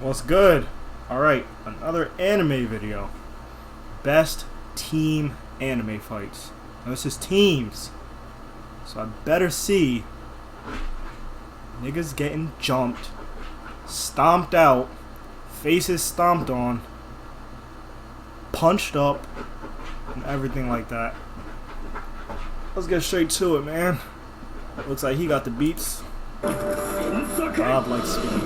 What's good? Alright, another anime video. Best team anime fights. Now this is teams. So I better see niggas getting jumped, stomped out, faces stomped on, punched up, and everything like that. Let's get straight to it, man. Looks like he got the beats. God likes speed.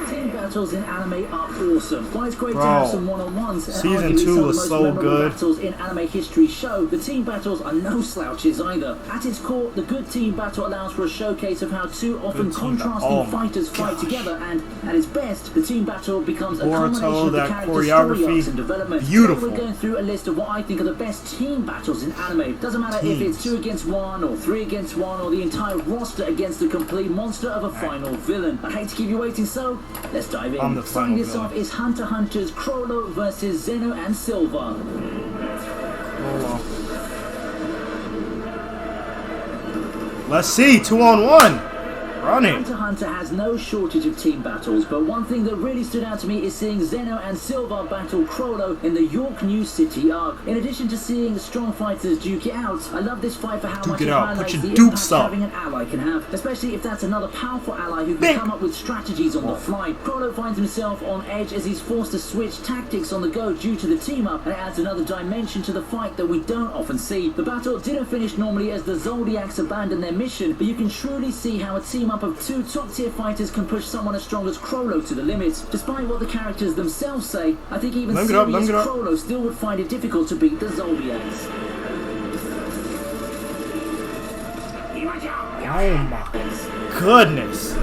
Team battles in anime are awesome. While it's great to have some one-on-ones, and Season 2 was so good. Battles in anime history show, the team battles are no slouches either. At its core, the good team battle allows for a showcase of how two often contrasting fighters fight together, and at its best, the team battle becomes a culmination of the character's story arcs and development. Beautiful. Today we're going through a list of what I think are the best team battles in anime. Doesn't matter if it's 2 against 1 or 3 against 1 or the entire roster against a complete monster of a final villain. I hate to keep you waiting, so let's dive in. Starting this off is Hunter x Hunter's Chrollo versus Zeno and Silva. Let's see, 2-on-1. Running. Hunter x Hunter has no shortage of team battles, but one thing that really stood out to me is seeing Zeno and Silva battle Chrollo in the York New City arc. In addition to seeing strong fighters duke it out, I love this fight for how much it highlights the impact having an ally can have, especially if that's another powerful ally who can come up with strategies on the fly. Chrollo finds himself on edge as he's forced to switch tactics on the go due to the team up, and it adds another dimension to the fight that we don't often see. The battle didn't finish normally as the Zodiacs abandoned their mission, but you can truly see how a team up of 2 top-tier fighters can push someone as strong as Chrollo to the limits. Despite what the characters themselves say, I think even serious Chrollo still would find it difficult to beat the Zodiacs. Oh my goodness.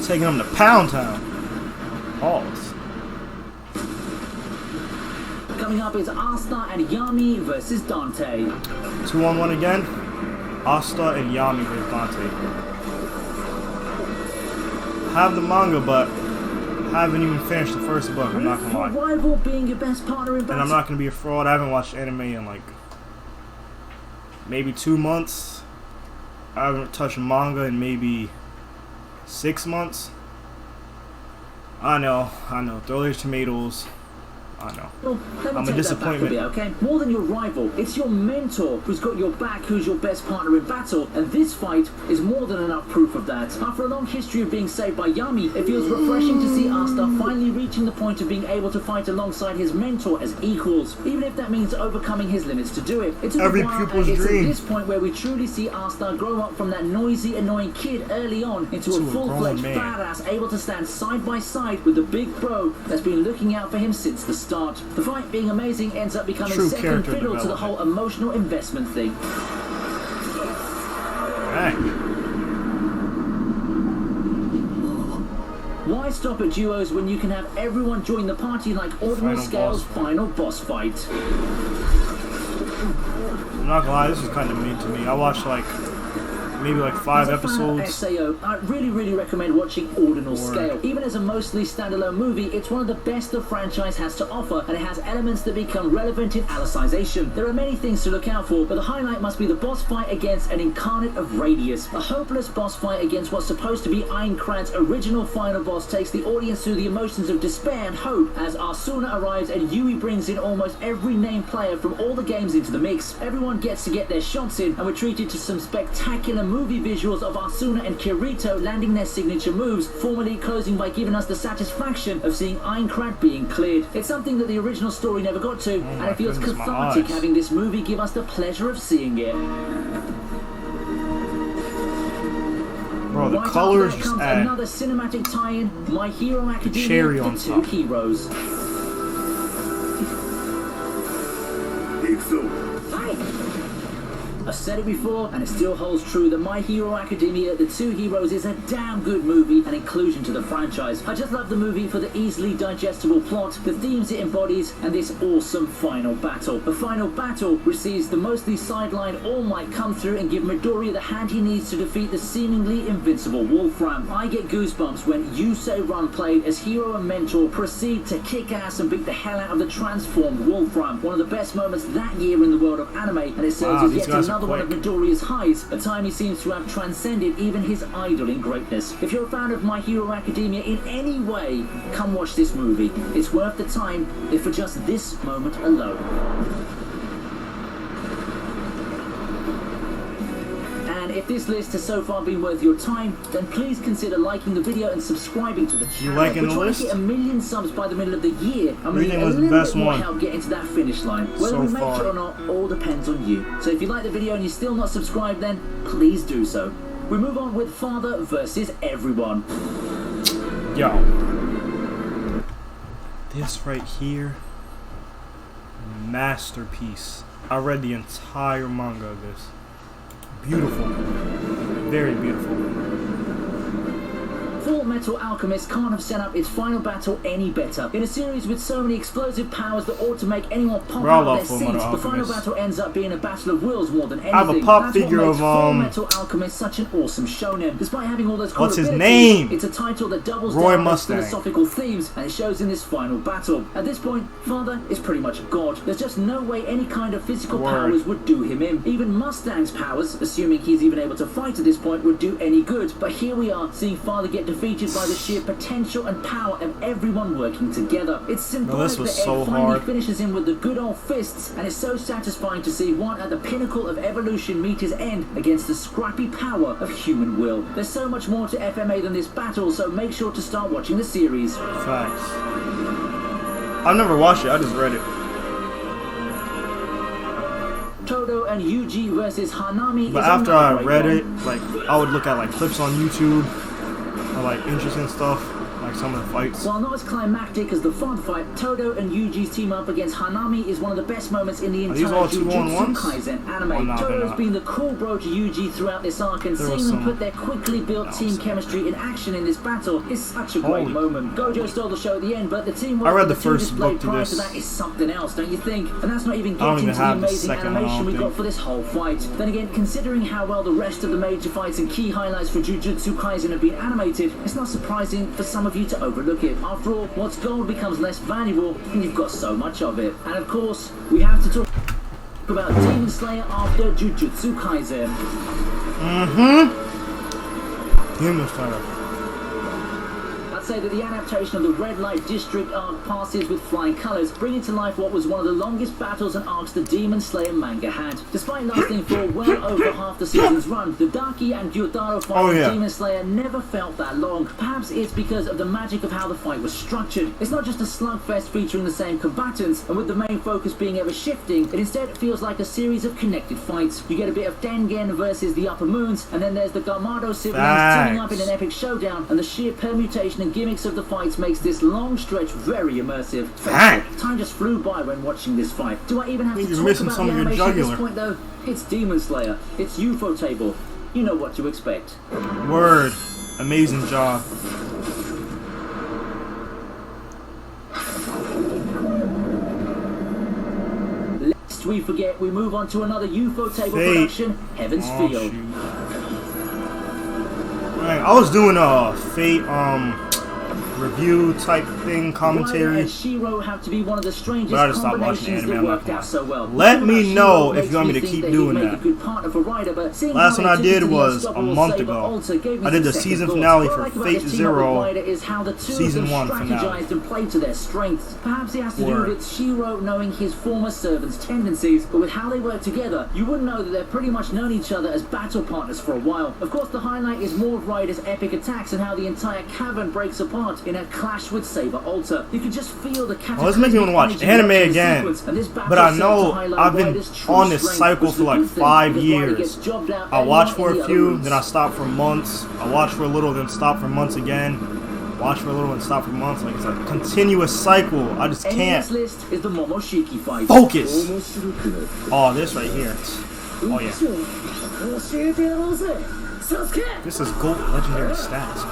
Taking him to Pound Town. Pause. Coming up is Asta and Yami versus Dante. 2-on-1 again. Asta and Yami versus Dante. Have the manga, but haven't even finished the first book. I'm not gonna lie. Rival being your best partner in battle. And I'm not gonna be a fraud. I haven't watched anime in like maybe 2 months. I haven't touched manga in maybe 6 months. I know. Throw your tomatoes. I know. Well, I'm a disappointment. Okay? More than your rival, it's your mentor who's got your back, who's your best partner in battle, and this fight is more than enough proof of that. After a long history of being saved by Yami, it feels refreshing to see Asta finally reaching the point of being able to fight alongside his mentor as equals, even if that means overcoming his limits to do it. It's every pupil's dream. It's at this point where we truly see Asta grow up from that noisy, annoying kid early on into a full-fledged badass able to stand side by side with the big bro that's been looking out for him since the start. The fight being amazing ends up becoming second fiddle to the whole emotional investment thing. Right. Why stop at duos when you can have everyone join the party like Ordinal Scale's final boss fight? I'm not gonna lie, this is kind of mean to me. I watched like maybe like 5 episodes. SAO, I really recommend watching Ordinal Scale. Even as a mostly standalone movie, it's one of the best the franchise has to offer, and it has elements that become relevant in Alicization. There are many things to look out for, but the highlight must be the boss fight against an incarnate of Radius. A hopeless boss fight against what's supposed to be Aincrad's original final boss takes the audience through the emotions of despair and hope as Asuna arrives and Yui brings in almost every named player from all the games into the mix. Everyone gets to get their shots in, and we're treated to some spectacular movie visuals of Asuna and Kirito landing their signature moves, formally closing by giving us the satisfaction of seeing Aincrad being cleared. It's something that the original story never got to, and it feels cathartic having this movie give us the pleasure of seeing it. Bro, the colors just add another cinematic tie-in, My Hero Academia, cherry on the 2 top. heroes. A I've said it before, and it still holds true, that My Hero Academia, The Two Heroes, is a damn good movie and inclusion to the franchise. I just love the movie for the easily digestible plot, the themes it embodies, and this awesome final battle. The final battle receives the mostly sidelined All Might come through and give Midoriya the hand he needs to defeat the seemingly invincible Wolfram. I get goosebumps when Yusei Run, played as hero and mentor, proceed to kick ass and beat the hell out of the transformed Wolfram. One of the best moments that year in the world of anime, and it serves as yet another one of Midoriya's highs, a time he seems to have transcended even his idol in greatness. If you're a fan of My Hero Academia in any way, come watch this movie. It's worth the time, if for just this moment alone. And if this list has so far been worth your time, then please consider liking the video and subscribing to the channel. You liking the list? We're trying to hit 1 million subs by the middle of the year, and we need a was the little best bit more one help getting to that finish line. Whether so we make far. it or not, all depends on you. So if you like the video and you're still not subscribed, then please do so. We move on with Father versus Everyone. Yo. This right here, masterpiece. I read the entire manga of this. Beautiful. Very beautiful. Fullmetal Alchemist can't have set up its final battle any better. In a series with so many explosive powers that ought to make anyone pop out of their seats, the final battle ends up being a battle of wills more than anything. I have a pop That's figure what makes of Fullmetal Alchemist such an awesome shonen. Despite having all those what's his abilities, name? it's a title that doubles Roy down on Mustang. philosophical themes, and it shows in this final battle. At this point, Father is pretty much a god. There's just no way any kind of physical powers would do him in. Even Mustang's powers, assuming he's even able to fight at this point, would do any good. But here we are, seeing Father get defeated by the sheer potential and power of everyone working together. It's symbolic that Ed finally finishes him with the good old fists, and it's so satisfying to see one at the pinnacle of evolution meet his end against the scrappy power of human will. There's so much more to FMA than this battle, so make sure to start watching the series. Facts. I've never watched it, I just read it. Todo and Yuji versus Hanami. But after I read it, like, I would look at like clips on YouTube or like interesting stuff, like some of the fights. While not as climactic as the Father fight, Todo and Yuji's team up against Hanami is one of the best moments in the entire Jujutsu Kaisen anime. Todo's been the cool bro to Yuji throughout this arc, and seeing them put their quickly built team chemistry in action in this battle is such a great moment. Gojo stole the show at the end, but the teamwork I read the two first displayed book to prior this. to that is something else, don't you think? And that's not even getting into the amazing animation we got for this whole fight. Then again, considering how well the rest of the major fights and key highlights for Jujutsu Kaisen have been animated, it's not surprising for some of you to overlook it. After all, what's gold becomes less valuable when you've got so much of it. And of course, we have to talk about Demon Slayer after Jujutsu Kaisen. Demon Slayer. I'd say that the adaptation of the Red Light District arc passes with flying colours, bringing to life what was one of the longest battles and arcs the Demon Slayer manga had. Despite lasting for well over half the season's run, the Daki and Gyotaro fight in Demon Slayer never felt that long. Perhaps it's because of the magic of how the fight was structured. It's not just a slugfest featuring the same combatants, and with the main focus being ever shifting, it instead feels like a series of connected fights. You get a bit of Dengen versus the Upper Moons, and then there's the Gamado siblings teaming up in an epic showdown, and the sheer permutation and gimmicks of the fights makes this long stretch very immersive. Time just flew by when watching this fight. Do I even have to talk about the animation at this point though? It's Demon Slayer. It's UFO Table. You know what to expect. Word. Amazing job. Lest we forget, we move on to another UFO Table production, Heaven's Field. Right, I was doing a Fate review type thing, commentary. Shiro have to be one of the strangest but I just stopped watching combinations that worked out so well. Let me know if you want me to keep doing that. Last one I did was a month ago. I did the season finale for Fate Zero, season 1 finale. And played to their strengths. Perhaps it has to do with Shiro knowing his former servant's tendencies, but with how they work together, you wouldn't know that they've pretty much known each other as battle partners for a while. Of course, the highlight is more of Rider's epic attacks and how the entire cavern breaks apart in a clash with Saber Alter. You can just feel the cataclysmic this makes me want to watch anime again. But I know I've been on this cycle for like 5 years. I watch for a few, then I stop for months. I watch for a little, then stop for months again. Watch for a little and stop for months. Like, it's a continuous cycle. I just can't focus. Oh, this right here. Oh yeah. This is gold legendary stats.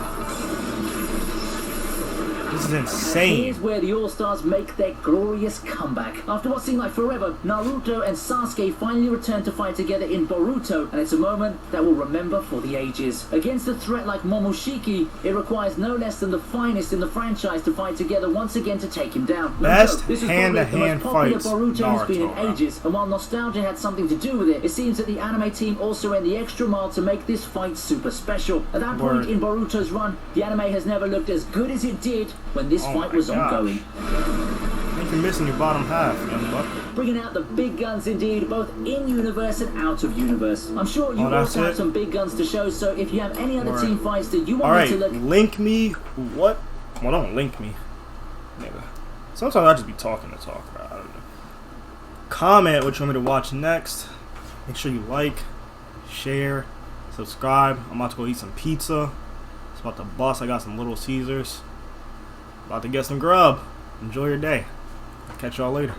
This is insane. Here's where the All-Stars make their glorious comeback. After what seemed like forever, Naruto and Sasuke finally returned to fight together in Boruto, and it's a moment that we'll remember for the ages. Against a threat like Momoshiki, it requires no less than the finest in the franchise to fight together once again to take him down. Best this is hand-to-hand probably the most popular fights Boruto has been in Naruto, ages, and while nostalgia had something to do with it, it seems that the anime team also went the extra mile to make this fight super special. At that point in Boruto's run, the anime has never looked as good as it did when this fight was ongoing. I think you're missing your bottom half, young buck. Bringing out the big guns indeed, both in-universe and out of universe. I'm sure you also have some big guns to show, so if you have any other team fights that you want me to look... link me. What? Well, don't link me. Nigga. Sometimes I just be talking to talk about. I don't know. Comment what you want me to watch next. Make sure you like, share, subscribe. I'm about to go eat some pizza. It's about to bust. I got some Little Caesars. About to get some grub. Enjoy your day. Catch y'all later.